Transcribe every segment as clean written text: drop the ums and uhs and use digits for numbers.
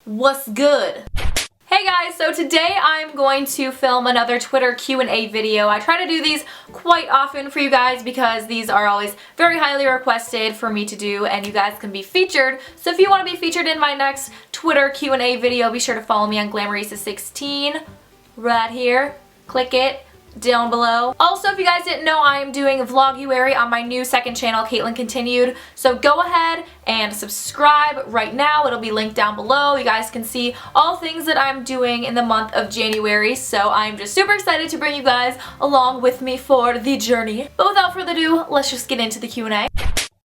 What's good? Hey guys, so today I'm going to film another Twitter Q&A video. I try to do these quite often for you guys because these are always very highly requested for me to do and you guys can be featured. So if you want to be featured in my next Twitter Q&A video, be sure to follow me on Glamourisa16 right here. Click it down below. Also, if you guys didn't know, I am doing Vloguary on my new second channel, Caitlin Continued. So go ahead and subscribe right now. It'll be linked down below. You guys can see all things that I'm doing in the month of January. So I'm just super excited to bring you guys along with me for the journey. But without further ado, let's just get into the Q&A.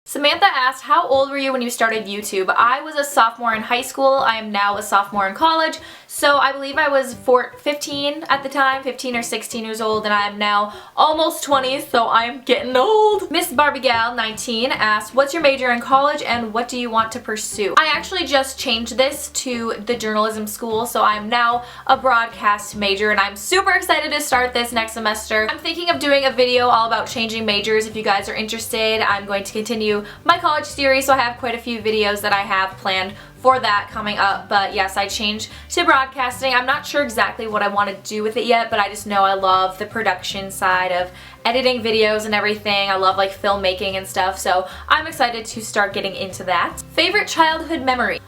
Samantha asked, how old were you when you started YouTube? I was a sophomore in high school. I am now a sophomore in college. So I believe I was 15 at the time, 15 or 16 years old, and I am now almost 20, so I'm getting old. Miss Barbie Gal 19 asked, what's your major in college and what do you want to pursue? I actually just changed this to the journalism school, so I'm now a broadcast major and I'm super excited to start this next semester. I'm thinking of doing a video all about changing majors. If you guys are interested, I'm going to continue my college series, so I have quite a few videos that I have planned for that coming up. But yes, I changed to broadcasting. I'm not sure exactly what I want to do with it yet, but I just know I love the production side of editing videos and everything. I love like filmmaking and stuff, so I'm excited to start getting into that. Favorite childhood memory?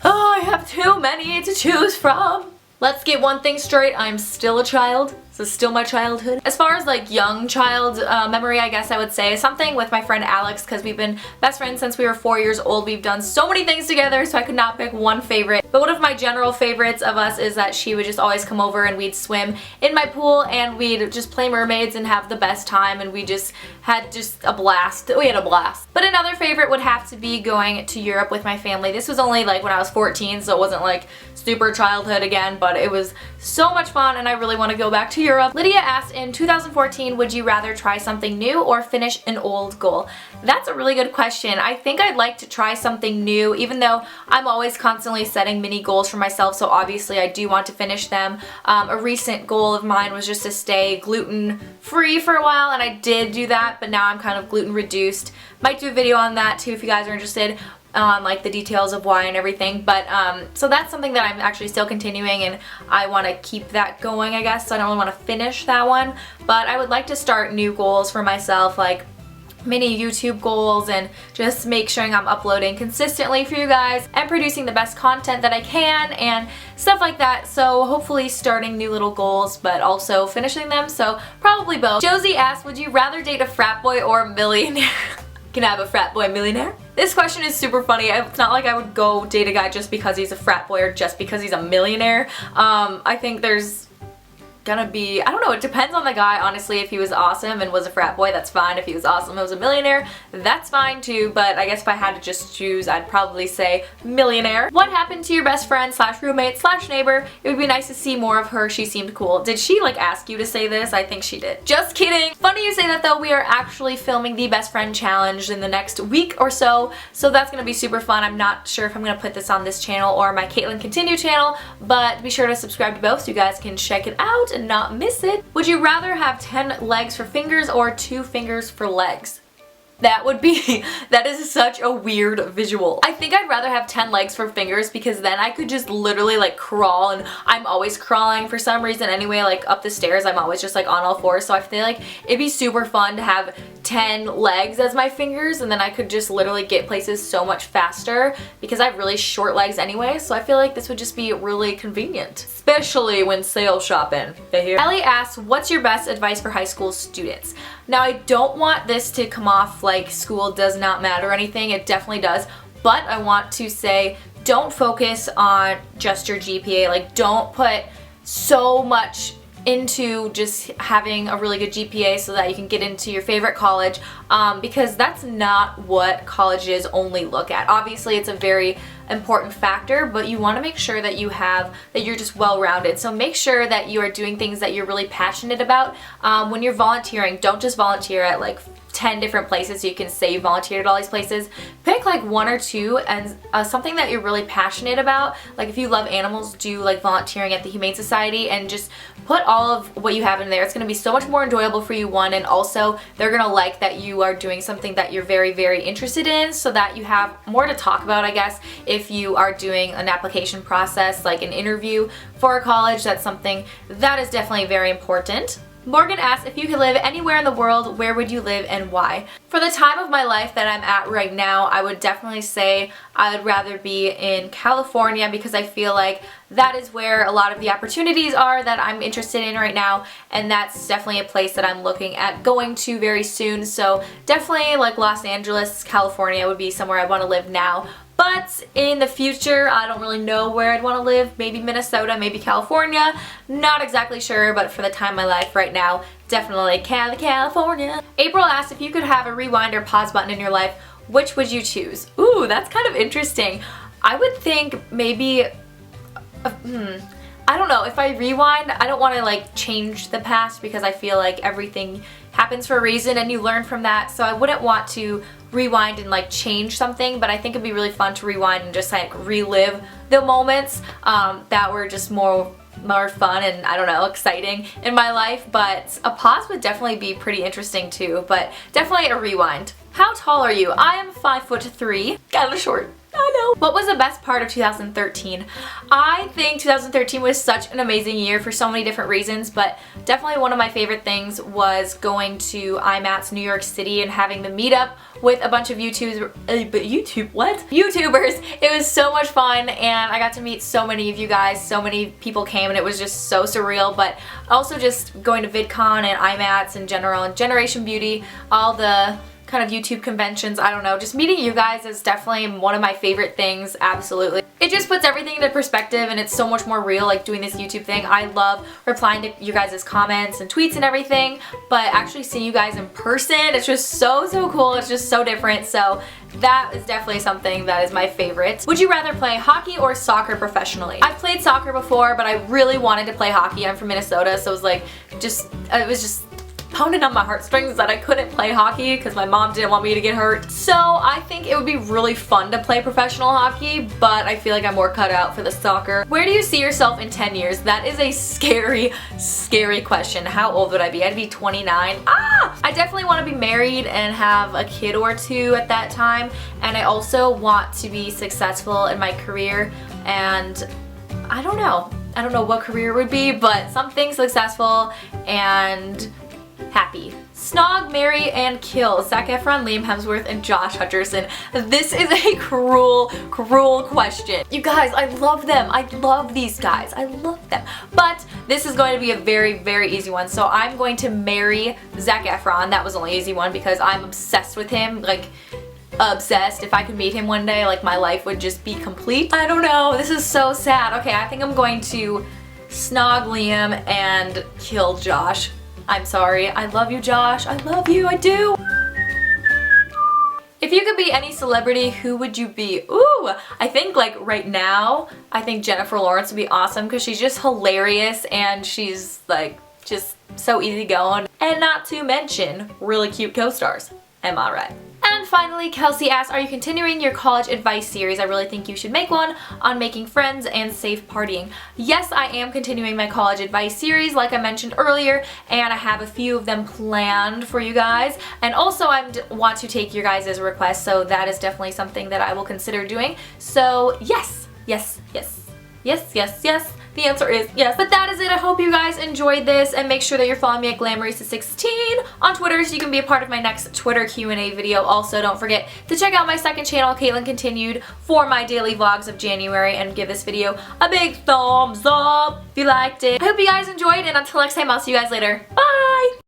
Oh, I have too many to choose from. Let's get one thing straight, I'm still a child. So still my childhood. As far as like young child memory, I guess I would say something with my friend Alex, because we've been best friends since we were 4 years old. We've done so many things together, so I could not pick one favorite. But one of my general favorites of us is that she would just always come over and we'd swim in my pool and we'd just play mermaids and have the best time, and we just had a blast. We had a blast. But another favorite would have to be going to Europe with my family. This was only like when I was 14, so it wasn't like super childhood again, but it was so much fun and I really want to go back to Europe. Lydia asked, in 2014, would you rather try something new or finish an old goal? That's a really good question. I think I'd like to try something new, even though I'm always constantly setting mini goals for myself, so obviously I do want to finish them. A recent goal of mine was just to stay gluten-free for a while, and I did do that, but now I'm kind of gluten-reduced. Might do a video on that too if you guys are interested. Like the details of why and everything, but so that's something that I'm actually still continuing and I want to keep that going, I guess, so I don't really want to finish that one, but I would like to start new goals for myself, like mini YouTube goals, and just make sure I'm uploading consistently for you guys and producing the best content that I can and stuff like that. So hopefully starting new little goals but also finishing them, so probably both. Josie asked, would you rather date a frat boy or a millionaire? Can I have a frat boy millionaire? This question is super funny. It's not like I would go date a guy just because he's a frat boy or just because he's a millionaire. I think there's gonna be, I don't know, it depends on the guy, honestly. If he was awesome and was a frat boy, that's fine. If he was awesome and was a millionaire, that's fine too, but I guess if I had to just choose, I'd probably say millionaire. What happened to your best friend slash roommate slash neighbor? It would be nice to see more of her. She seemed cool. Did she like ask you to say this? I think she did. Just kidding. Funny you say that though. We are actually filming the best friend challenge in the next week or so, so that's gonna be super fun. I'm not sure if I'm gonna put this on this channel or my Caitlin Continue channel, but be sure to subscribe to both so you guys can check it out and not miss it. Would you rather have 10 legs for fingers or 2 fingers for legs? That is such a weird visual. I think I'd rather have 10 legs for fingers because then I could just literally like crawl, and I'm always crawling for some reason anyway, like up the stairs I'm always just like on all fours, so I feel like it'd be super fun to have 10 legs as my fingers, and then I could just literally get places so much faster because I have really short legs anyway, so I feel like this would just be really convenient, especially when sales shopping. Ellie asks, what's your best advice for high school students? Now, I don't want this to come off like school does not matter or anything. It definitely does, but I want to say don't focus on just your GPA. Like, don't put so much into just having a really good GPA so that you can get into your favorite college, because that's not what colleges only look at. Obviously, it's a very important factor, but you want to make sure that you're just well-rounded. So make sure that you are doing things that you're really passionate about. When you're volunteering, don't just volunteer at like 10 different places so you can say you volunteered at all these places. Pick like one or two and something that you're really passionate about. Like if you love animals, do like volunteering at the Humane Society and just put all of what you have in there. It's going to be so much more enjoyable for you, one, and also they're going to like that you are doing something that you're very, very interested in so that you have more to talk about, I guess, if you are doing an application process like an interview for a college. That's something that is definitely very important. Morgan asks, if you could live anywhere in the world, where would you live and why? For the time of my life that I'm at right now, I would definitely say I would rather be in California because I feel like that is where a lot of the opportunities are that I'm interested in right now, and that's definitely a place that I'm looking at going to very soon. So definitely like Los Angeles, California would be somewhere I want to live now. But in the future, I don't really know where I'd want to live. Maybe Minnesota, maybe California. Not exactly sure, but for the time of my life right now, definitely California. April asked, if you could have a rewind or pause button in your life, which would you choose? Ooh, that's kind of interesting. I would think maybe, I don't know, if I rewind, I don't want to like change the past because I feel like everything happens for a reason and you learn from that, so I wouldn't want to rewind and like change something, but I think it'd be really fun to rewind and just like relive the moments that were just more fun and, I don't know, exciting in my life. But a pause would definitely be pretty interesting too, but definitely a rewind. How tall are you? I am 5'3", kind of short. I know. What was the best part of 2013? I think 2013 was such an amazing year for so many different reasons, but definitely one of my favorite things was going to IMATS New York City and having the meetup with a bunch of YouTubers. It was so much fun and I got to meet so many of you guys. So many people came and it was just so surreal, but also just going to VidCon and IMATS in general and Generation Beauty, all the kind of YouTube conventions, I don't know, just meeting you guys is definitely one of my favorite things, absolutely. It just puts everything into perspective and it's so much more real, like doing this YouTube thing. I love replying to you guys' comments and tweets and everything, but actually seeing you guys in person, it's just so cool, it's just so different, so that is definitely something that is my favorite. Would you rather play hockey or soccer professionally? I've played soccer before, but I really wanted to play hockey. I'm from Minnesota, so it was like, it was just pounding on my heartstrings that I couldn't play hockey because my mom didn't want me to get hurt. So I think it would be really fun to play professional hockey, but I feel like I'm more cut out for the soccer. Where do you see yourself in 10 years? That is a scary question. How old would I be? I'd be 29. I definitely want to be married and have a kid or two at that time, and I also want to be successful in my career, and I don't know what career would be, but something successful and happy. Snog, marry, and kill Zac Efron, Liam Hemsworth, and Josh Hutcherson. This is a cruel question. You guys, I love them. I love these guys. I love them. But this is going to be a very easy one. So I'm going to marry Zac Efron. That was the only easy one because I'm obsessed with him. Like, obsessed. If I could meet him one day, like my life would just be complete. I don't know. This is so sad. Okay, I think I'm going to snog Liam and kill Josh. I'm sorry. I love you, Josh. I love you. I do. If you could be any celebrity, who would you be? Ooh, I think like right now, I think Jennifer Lawrence would be awesome because she's just hilarious and she's like just so easygoing. And not to mention, really cute co-stars. Am I right? And finally, Kelsey asks, are you continuing your college advice series? I really think you should make one on making friends and safe partying. Yes, I am continuing my college advice series like I mentioned earlier, and I have a few of them planned for you guys. And also I want to take your guys' requests, so that is definitely something that I will consider doing. So yes. The answer is yes. But that is it. I hope you guys enjoyed this, and make sure that you're following me at Glamorista16 on Twitter so you can be a part of my next Twitter Q&A video. Also, don't forget to check out my second channel, Caitlin Continued, for my daily vlogs of January, and give this video a big thumbs up if you liked it. I hope you guys enjoyed, and until next time, I'll see you guys later. Bye!